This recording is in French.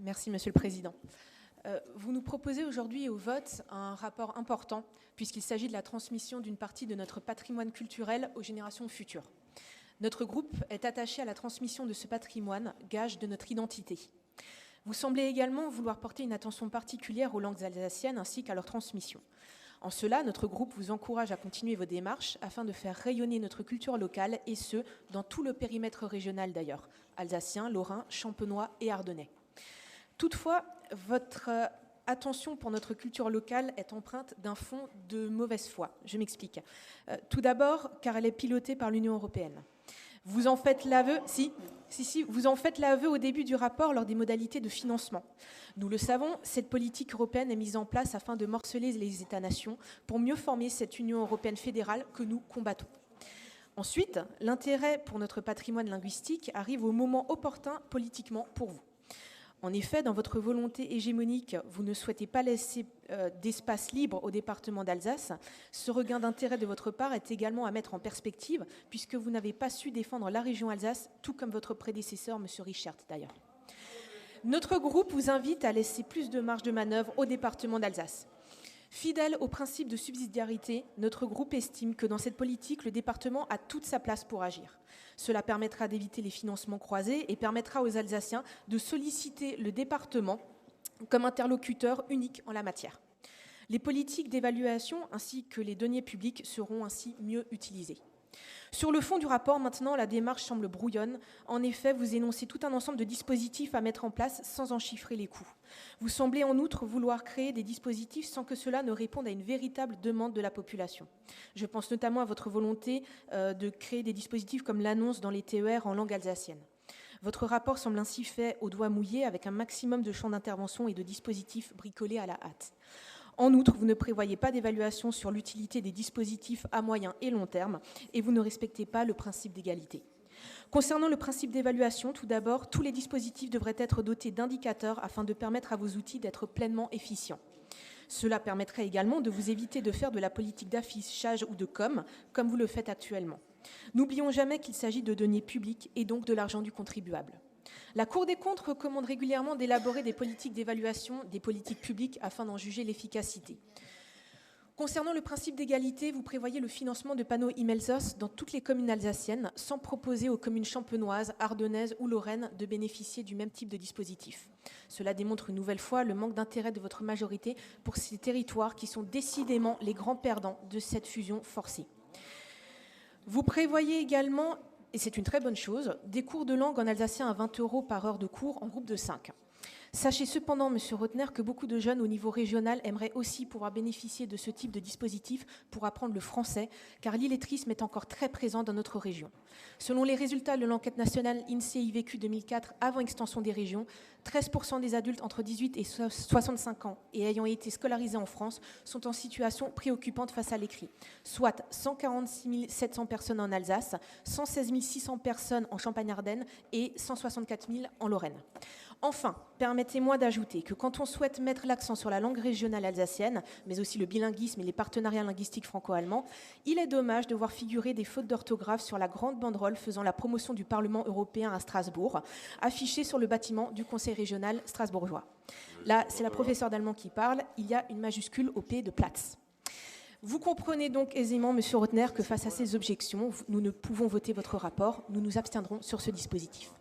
Merci, Monsieur le Président. Vous nous proposez aujourd'hui au vote un rapport important, puisqu'il s'agit de la transmission d'une partie de notre patrimoine culturel aux générations futures. Notre groupe est attaché à la transmission de ce patrimoine, gage de notre identité. Vous semblez également vouloir porter une attention particulière aux langues alsaciennes ainsi qu'à leur transmission. En cela, notre groupe vous encourage à continuer vos démarches afin de faire rayonner notre culture locale, et ce, dans tout le périmètre régional d'ailleurs, alsacien, lorrain, champenois et ardennais. Toutefois, votre attention pour notre culture locale est empreinte d'un fond de mauvaise foi. Je m'explique. Tout d'abord, car elle est pilotée par l'Union européenne. Vous en faites l'aveu, vous en faites l'aveu au début du rapport lors des modalités de financement. Nous le savons, cette politique européenne est mise en place afin de morceler les États-nations pour mieux former cette Union européenne fédérale que nous combattons. Ensuite, l'intérêt pour notre patrimoine linguistique arrive au moment opportun politiquement pour vous. En effet, dans votre volonté hégémonique, vous ne souhaitez pas laisser d'espace libre au département d'Alsace. Ce regain d'intérêt de votre part est également à mettre en perspective, puisque vous n'avez pas su défendre la région Alsace, tout comme votre prédécesseur, M. Richert d'ailleurs. Notre groupe vous invite à laisser plus de marge de manœuvre au département d'Alsace. Fidèle au principe de subsidiarité, notre groupe estime que dans cette politique, le département a toute sa place pour agir. Cela permettra d'éviter les financements croisés et permettra aux Alsaciens de solliciter le département comme interlocuteur unique en la matière. Les politiques d'évaluation ainsi que les deniers publics seront ainsi mieux utilisés. Sur le fond du rapport, maintenant, la démarche semble brouillonne. En effet, vous énoncez tout un ensemble de dispositifs à mettre en place sans en chiffrer les coûts. Vous semblez en outre vouloir créer des dispositifs sans que cela ne réponde à une véritable demande de la population. Je pense notamment à votre volonté de créer des dispositifs comme l'annonce dans les TER en langue alsacienne. Votre rapport semble ainsi fait au doigt mouillé avec un maximum de champs d'intervention et de dispositifs bricolés à la hâte. En outre, vous ne prévoyez pas d'évaluation sur l'utilité des dispositifs à moyen et long terme et vous ne respectez pas le principe d'égalité. Concernant le principe d'évaluation, tout d'abord, tous les dispositifs devraient être dotés d'indicateurs afin de permettre à vos outils d'être pleinement efficients. Cela permettrait également de vous éviter de faire de la politique d'affichage ou de com, comme vous le faites actuellement. N'oublions jamais qu'il s'agit de deniers publics et donc de l'argent du contribuable. La Cour des comptes recommande régulièrement d'élaborer des politiques d'évaluation des politiques publiques afin d'en juger l'efficacité. Concernant le principe d'égalité, vous prévoyez le financement de panneaux Imelsos dans toutes les communes alsaciennes, sans proposer aux communes champenoises, ardennaises ou lorraines de bénéficier du même type de dispositif. Cela démontre une nouvelle fois le manque d'intérêt de votre majorité pour ces territoires qui sont décidément les grands perdants de cette fusion forcée. Vous prévoyez également, et c'est une très bonne chose, des cours de langue en alsacien à 20 € par heure de cours en groupe de 5. Sachez cependant, Monsieur Rotner, que beaucoup de jeunes au niveau régional aimeraient aussi pouvoir bénéficier de ce type de dispositif pour apprendre le français, car l'illettrisme est encore très présent dans notre région. Selon les résultats de l'enquête nationale INSEE-IVQ 2004 avant extension des régions, 13% des adultes entre 18 et 65 ans et ayant été scolarisés en France sont en situation préoccupante face à l'écrit, soit 146 700 personnes en Alsace, 116 600 personnes en Champagne-Ardenne et 164 000 en Lorraine. Enfin, permettez-moi d'ajouter que quand on souhaite mettre l'accent sur la langue régionale alsacienne, mais aussi le bilinguisme et les partenariats linguistiques franco-allemands, il est dommage de voir figurer des fautes d'orthographe sur la grande banderole faisant la promotion du Parlement européen à Strasbourg, affichée sur le bâtiment du Conseil régional strasbourgeois. Là, c'est la professeure d'allemand qui parle, il y a une majuscule au P de Platz. Vous comprenez donc aisément, Monsieur Rotner, que face à ces objections, nous ne pouvons voter votre rapport, nous nous abstiendrons sur ce dispositif.